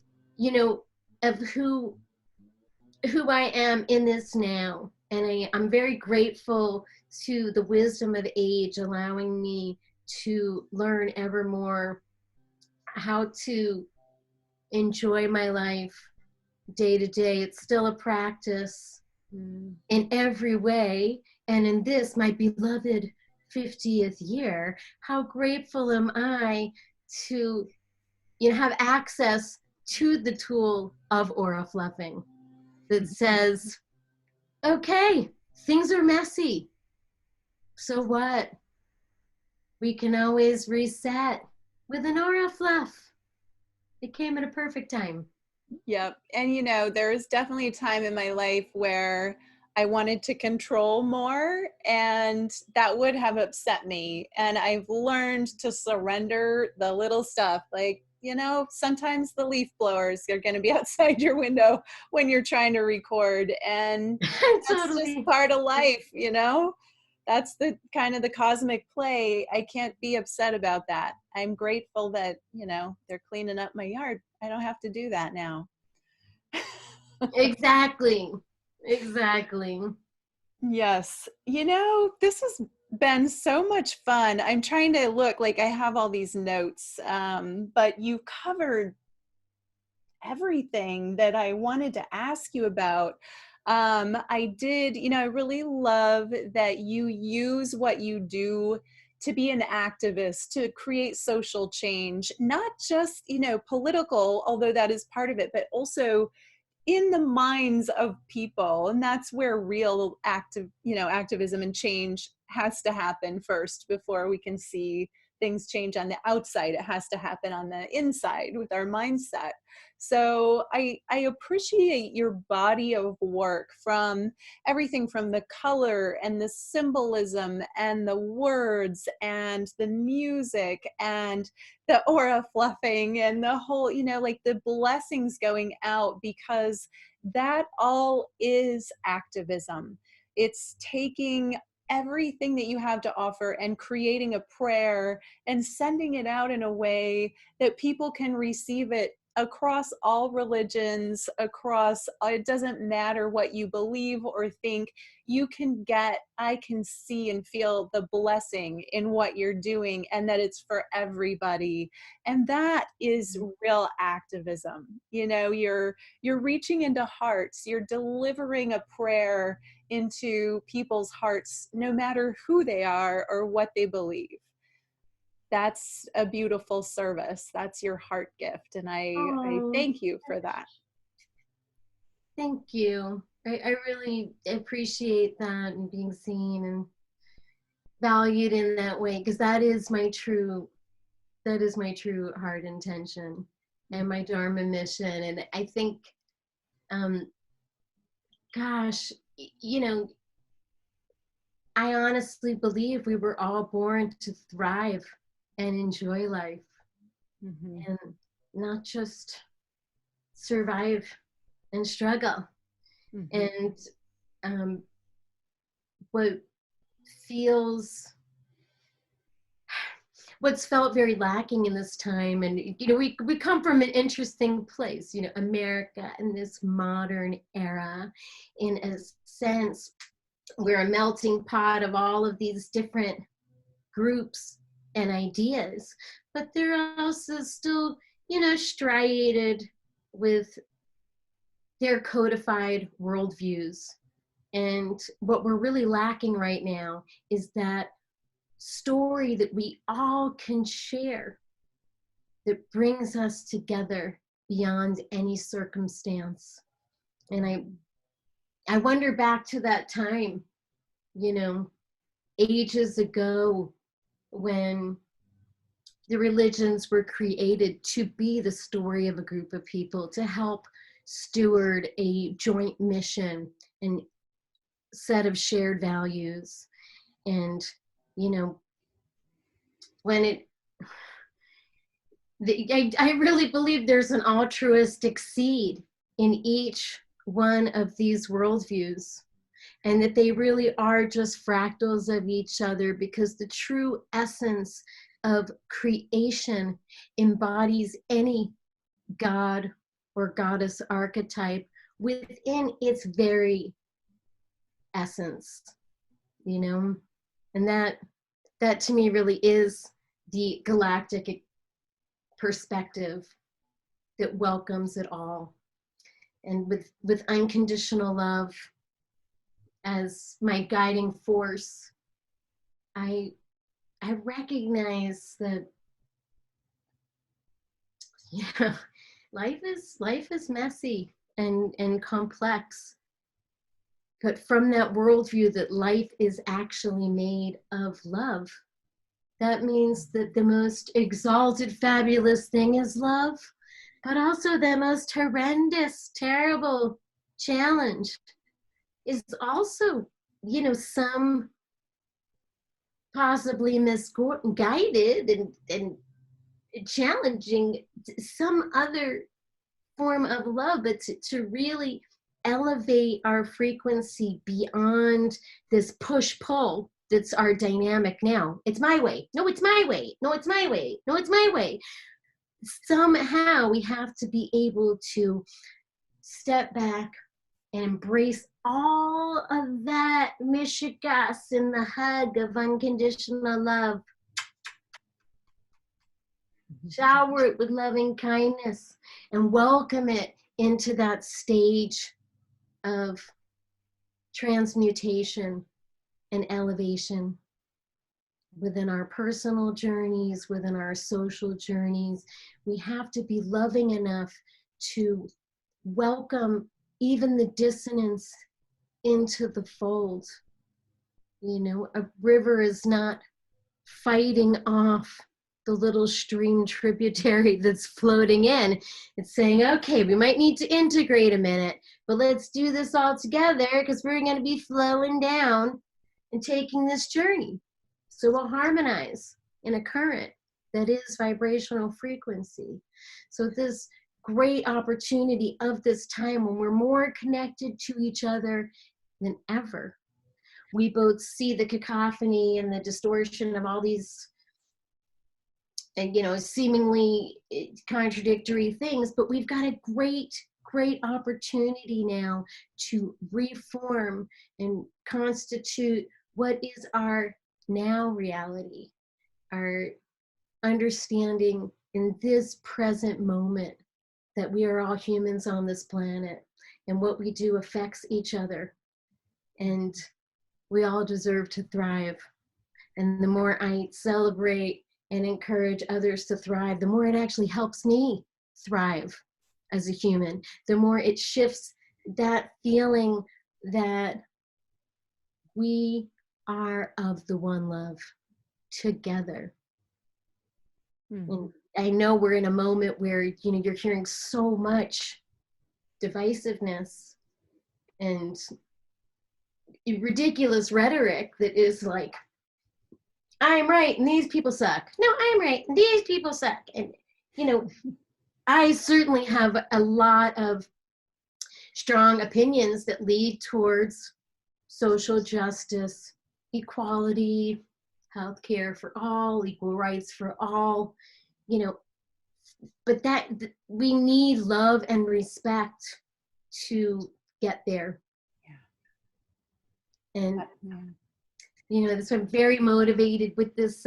[SPEAKER 2] of who I am in this now. And I'm very grateful to the wisdom of age, allowing me to learn ever more how to enjoy my life day to day. It's still a practice in every way. And in this, my beloved 50th year, how grateful am I to have access to the tool of aura fluffing that says, okay, things are messy. So what? We can always reset with an aura fluff. It came at a perfect time.
[SPEAKER 1] Yep. And there was definitely a time in my life where I wanted to control more, and that would have upset me. And I've learned to surrender the little stuff. Like, sometimes the leaf blowers are going to be outside your window when you're trying to record. And that's just part of life, That's the kind of the cosmic play. I can't be upset about that. I'm grateful that, they're cleaning up my yard. I don't have to do that now.
[SPEAKER 2] Exactly.
[SPEAKER 1] Yes. This has been so much fun. I'm trying to look, like I have all these notes, but you covered everything that I wanted to ask you about. I did, I really love that you use what you do to be an activist, to create social change, not just, political, although that is part of it, but also in the minds of people. And that's where real activism and change has to happen first before we can see things change on the outside. It has to happen on the inside with our mindset. So I appreciate your body of work, from everything from the color and the symbolism and the words and the music and the aura fluffing and the whole, like the blessings going out, because that all is activism. It's taking everything that you have to offer and creating a prayer and sending it out in a way that people can receive it across all religions, across, it doesn't matter what you believe or think, you can get, I can see and feel the blessing in what you're doing, and that it's for everybody. And that is real activism. You know, you're reaching into hearts, you're delivering a prayer into people's hearts, no matter who they are or what they believe. That's a beautiful service. That's your heart gift. And I
[SPEAKER 2] Oh,
[SPEAKER 1] thank you for that.
[SPEAKER 2] thank you. I really appreciate that, and being seen and valued in that way, because that is my true heart intention and my Dharma mission. And I think, gosh, you know, I honestly believe we were all born to thrive and enjoy life, and not just survive and struggle. And what what's felt very lacking in this time, and you know, we come from an interesting place, you know, America in this modern era. In a sense, we're a melting pot of all of these different groups and ideas, but they're also still, you know, striated with their codified worldviews. And what we're really lacking right now is that story that we all can share, that brings us together beyond any circumstance. And I wonder back to that time, you know, ages ago, when the religions were created to be the story of a group of people, to help steward a joint mission and set of shared values. And, you know, when I really believe there's an altruistic seed in each one of these worldviews, and that they really are just fractals of each other, because the true essence of creation embodies any god or goddess archetype within its very essence, you know. And that to me really is the galactic perspective that welcomes it all. And with unconditional love as my guiding force, I recognize that, yeah, life is messy and complex. But from that worldview that life is actually made of love, that means that the most exalted, fabulous thing is love, but also the most horrendous, terrible challenge is also, you know, some possibly misguided and challenging some other form of love, but to really elevate our frequency beyond this push-pull that's our dynamic now. It's my way. No, it's my way. No, it's my way. No, it's my way. Somehow we have to be able to step back and embrace all of that mishigas in the hug of unconditional love. Shower it with loving kindness and welcome it into that stage of transmutation and elevation within our personal journeys, within our social journeys. We have to be loving enough to welcome even the dissonance into the fold. You know, a river is not fighting off the little stream tributary that's floating in. It's saying, okay, we might need to integrate a minute, but let's do this all together, because we're going to be flowing down and taking this journey. So we'll harmonize in a current that is vibrational frequency. So this great opportunity of this time, when we're more connected to each other than ever, we both see the cacophony and the distortion of all these, and seemingly contradictory things, but we've got a great opportunity now to reform and constitute what is our now reality, our understanding in this present moment that we are all humans on this planet, and what we do affects each other, and we all deserve to thrive. And the more I celebrate and encourage others to thrive, the more it actually helps me thrive as a human. The more it shifts that feeling that we are of the one love together. And I know we're in a moment where, you're hearing so much divisiveness and ridiculous rhetoric that is like, I'm right and these people suck. No, I'm right and these people suck. And, I certainly have a lot of strong opinions that lead towards social justice, equality, healthcare for all, equal rights for all, but that we need love and respect to get there. Yeah. And so I'm very motivated with this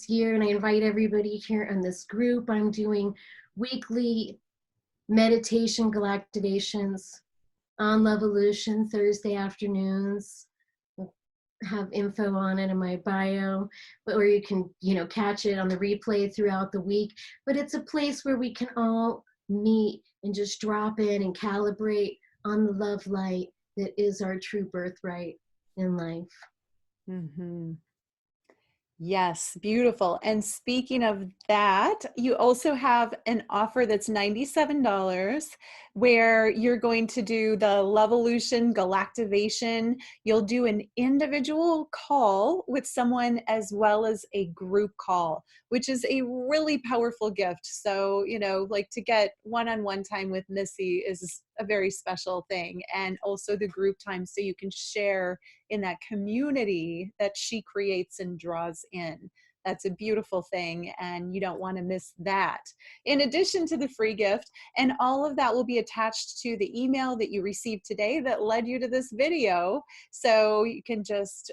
[SPEAKER 2] year, and I invite everybody here in this group. I'm doing weekly meditation galactivations on Loveolution Thursday afternoons. I'll have info on it in my bio, or you can catch it on the replay throughout the week. But it's a place where we can all meet and just drop in and calibrate on the love light that is our true birthright in life.
[SPEAKER 1] Yes, beautiful. And speaking of that, you also have an offer that's $97 where you're going to do the Loveolution Galactivation. You'll do an individual call with someone as well as a group call, which is a really powerful gift. So, to get one-on-one time with Missy is a very special thing. And also the group time, so you can share in that community that she creates and draws in. That's a beautiful thing, and you don't want to miss that. In addition to the free gift, and all of that will be attached to the email that you received today that led you to this video. So you can just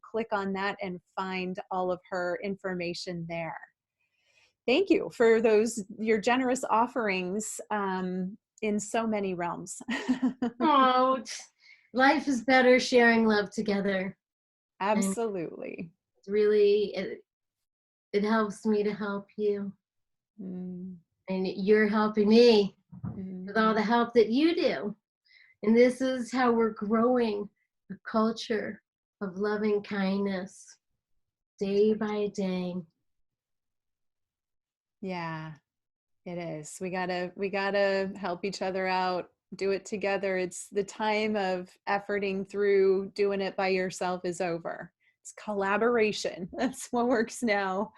[SPEAKER 1] click on that and find all of her information there. Thank you for your generous offerings in so many realms.
[SPEAKER 2] Oh, life is better sharing love together.
[SPEAKER 1] Absolutely.
[SPEAKER 2] And really, it helps me to help you. And you're helping me with all the help that you do. And this is how we're growing a culture of loving kindness day by day.
[SPEAKER 1] Yeah, it is. We gotta help each other out, do it together. It's the time of efforting through doing it by yourself is over. It's collaboration. That's what works now.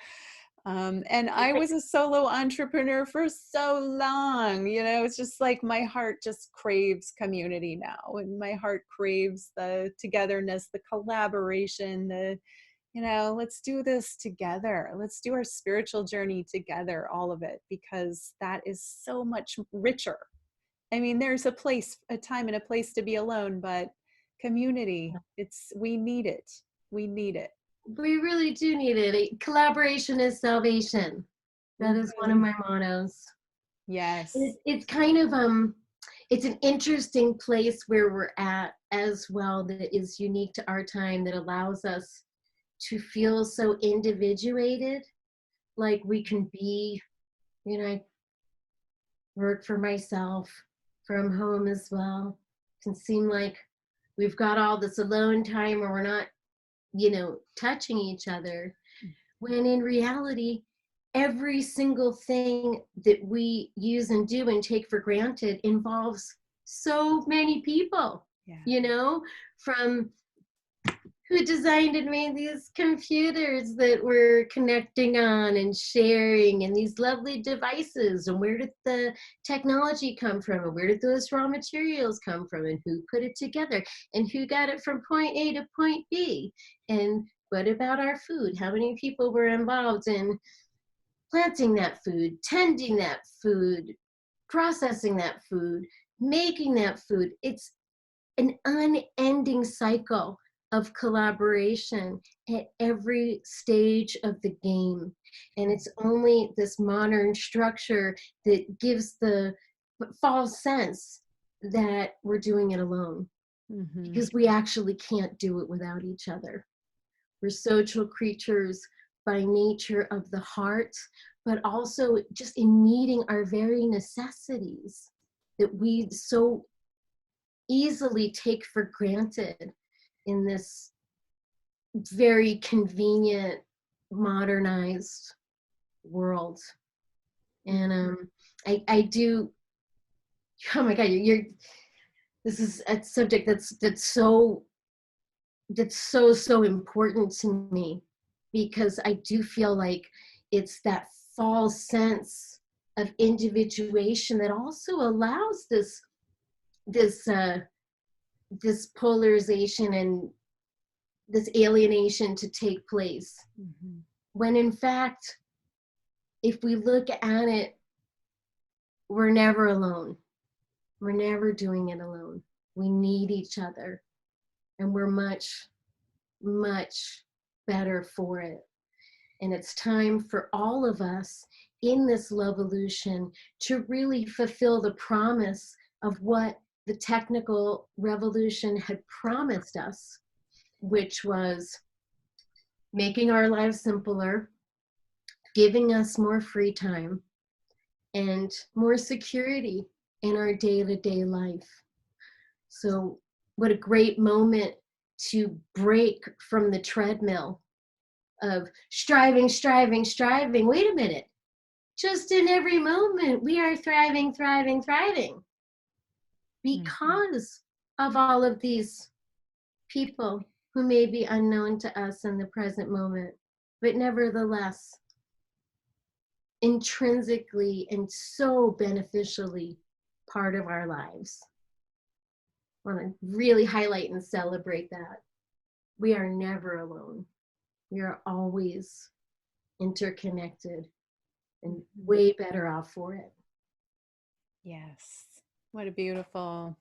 [SPEAKER 1] And I was a solo entrepreneur for so long, it's just like my heart just craves community now, and my heart craves the togetherness, the collaboration, let's do this together. Let's do our spiritual journey together, all of it, because that is so much richer. I mean, there's a time and a place to be alone, but community, we need it. We need it.
[SPEAKER 2] We really do need it. Collaboration is salvation. That is one of my mottos.
[SPEAKER 1] Yes.
[SPEAKER 2] It's kind of, it's an interesting place where we're at as well, that is unique to our time, that allows us to feel so individuated. Like we can be, I work for myself from home as well. It can seem like we've got all this alone time, or we're not, touching each other, when in reality, every single thing that we use and do and take for granted involves so many people, from who designed and made these computers that we're connecting on and sharing, and these lovely devices, and where did the technology come from, and where did those raw materials come from, and who put it together, and who got it from point A to point B, and what about our food? How many people were involved in planting that food, tending that food, processing that food, making that food? It's an unending cycle of collaboration at every stage of the game. And it's only this modern structure that gives the false sense that we're doing it alone, because we actually can't do it without each other. We're social creatures by nature of the heart, but also just in meeting our very necessities that we so easily take for granted in this very convenient, modernized world. And I do, oh my God, this is a subject that's so important to me, because I do feel like it's that false sense of individuation that also allows this polarization and this alienation to take place. When in fact, if we look at it, we're never alone. We're never doing it alone. We need each other, and we're much, much better for it. And it's time for all of us in this Loveolution to really fulfill the promise of what the technical revolution had promised us, which was making our lives simpler, giving us more free time, and more security in our day-to-day life. So what a great moment to break from the treadmill of striving. Wait a minute. Just in every moment, we are thriving, because of all of these people who may be unknown to us in the present moment, but nevertheless, intrinsically and so beneficially part of our lives. I want to really highlight and celebrate that. We are never alone. We are always interconnected and way better off for it.
[SPEAKER 1] Yes. What a beautiful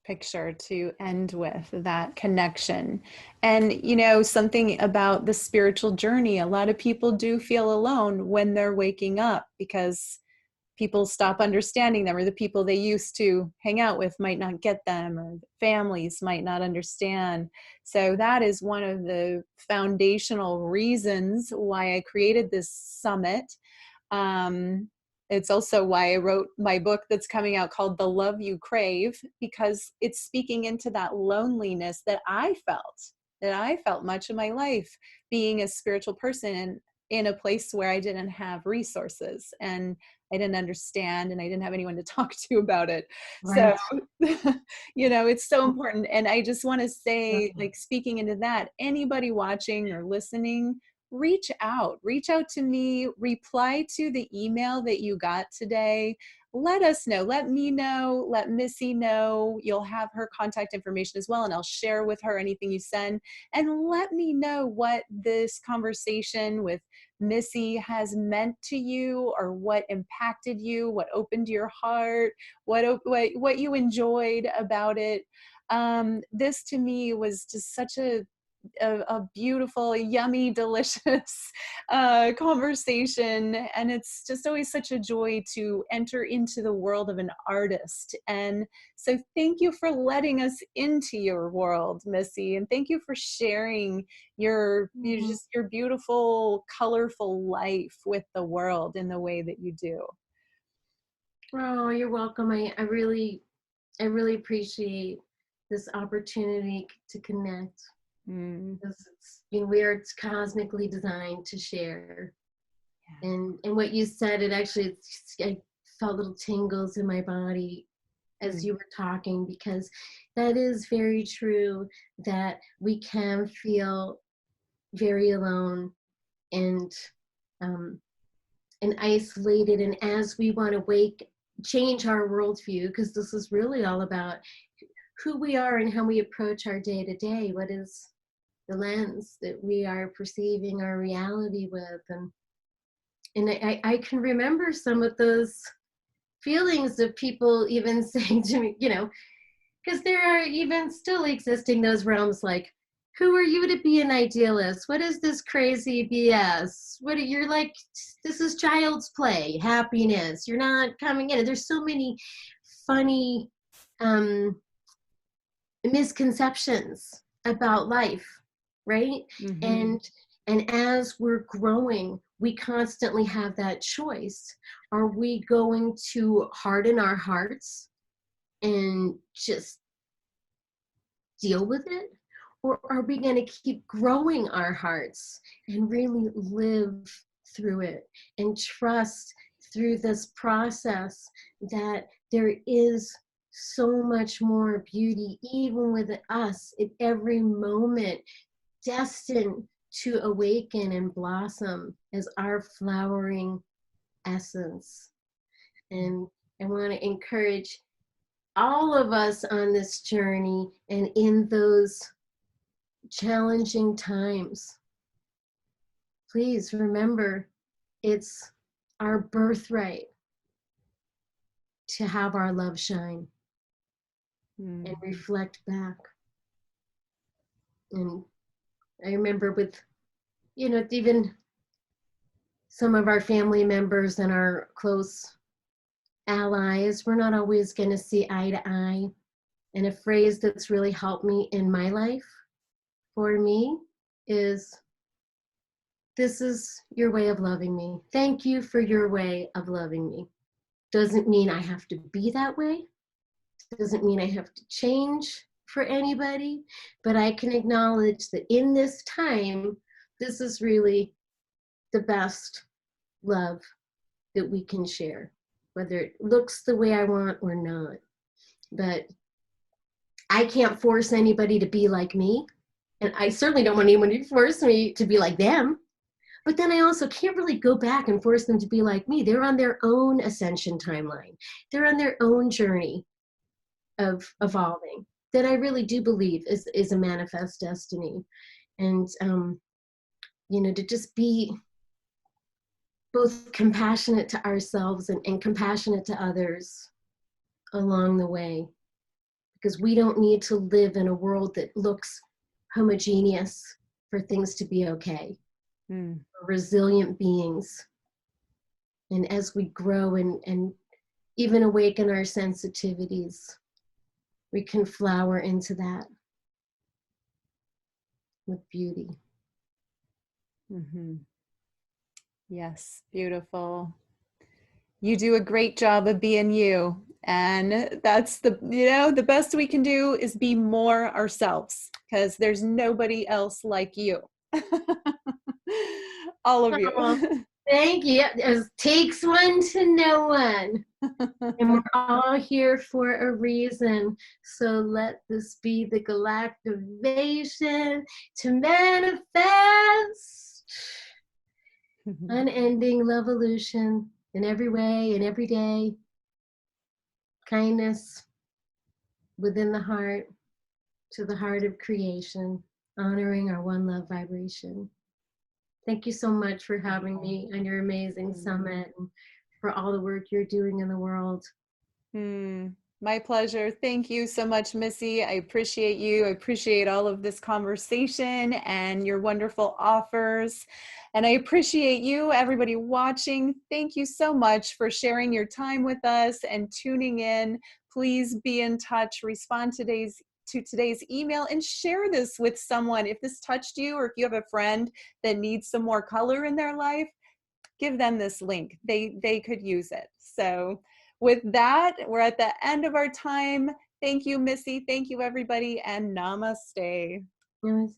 [SPEAKER 1] picture to end with, that connection. And, you know, something about the spiritual journey, a lot of people do feel alone when they're waking up, because people stop understanding them, or the people they used to hang out with might not get them, or families might not understand. So that is one of the foundational reasons why I created this summit. It's also why I wrote my book that's coming out called The Love You Crave, because it's speaking into that loneliness that I felt much of my life, being a spiritual person in a place where I didn't have resources and I didn't understand, and I didn't have anyone to talk to about it.
[SPEAKER 2] Right.
[SPEAKER 1] So, you know, it's so important. And I just want to say, like, speaking into that, anybody watching or listening, reach out to me, reply to the email that you got today. Let us know, let me know, let Missy know. You'll have her contact information as well, and I'll share with her anything you send. And let me know what this conversation with Missy has meant to you, or what impacted you, what opened your heart, what you enjoyed about it. This to me was just such a beautiful, yummy, delicious conversation. And it's just always such a joy to enter into the world of an artist. And so thank you for letting us into your world, Missy. And thank you for sharing your beautiful, colorful life with the world in the way that you do.
[SPEAKER 2] Oh, you're welcome. I really appreciate this opportunity to connect. Because it's, you know, we are cosmically designed to share. Yeah. And what you said, it actually, I felt little tingles in my body as you were talking, because that is very true, that we can feel very alone and isolated. And as we want to change our worldview, because this is really all about who we are and how we approach our day to day. What is the lens that we are perceiving our reality with? And I can remember some of those feelings of people even saying to me, you know, because there are even still existing those realms like, who are you to be an idealist? What is this crazy BS? You're like, this is child's play, happiness. You're not coming in. There's so many funny misconceptions about life, right? And as we're growing, we constantly have that choice. Are we going to harden our hearts and just deal with it? Or are we going to keep growing our hearts and really live through it and trust through this process that there is so much more beauty, even with us at every moment, destined to awaken and blossom as our flowering essence? And I want to encourage all of us on this journey, and in those challenging times, please remember, it's our birthright to have our love shine and reflect back. And I remember with, you know, even some of our family members and our close allies, we're not always going to see eye to eye. And a phrase that's really helped me in my life, for me, is, this is your way of loving me. Thank you for your way of loving me. Doesn't mean I have to be that way. Doesn't mean I have to change for anybody, but I can acknowledge that in this time, this is really the best love that we can share, whether it looks the way I want or not. But I can't force anybody to be like me, and I certainly don't want anyone to force me to be like them. But then I also can't really go back and force them to be like me. They're on their own ascension timeline. They're on their own journey of evolving that I really do believe is a manifest destiny. And, you know, to just be both compassionate to ourselves and compassionate to others along the way. Because we don't need to live in a world that looks homogeneous for things to be okay. Resilient beings. And as we grow and even awaken our sensitivities, we can flower into that with beauty.
[SPEAKER 1] Yes, beautiful. You do a great job of being you. And that's the best we can do is be more ourselves, because there's nobody else like you. All of you.
[SPEAKER 2] Thank you. It takes one to know one. And we're all here for a reason. So let this be the galactivation to manifest unending Loveolution in every way and every day. Kindness within the heart to the heart of creation, honoring our one love vibration. Thank you so much for having me on your amazing summit and for all the work you're doing in the world.
[SPEAKER 1] My pleasure. Thank you so much, Missy. I appreciate you. I appreciate all of this conversation and your wonderful offers. And I appreciate you, everybody watching. Thank you so much for sharing your time with us and tuning in. Please be in touch. Respond to today's email and share this with someone. If this touched you, or if you have a friend that needs some more color in their life, give them this link. They could use it. So with that, we're at the end of our time. Thank you, Missy. Thank you, everybody, and namaste.
[SPEAKER 2] Namaste.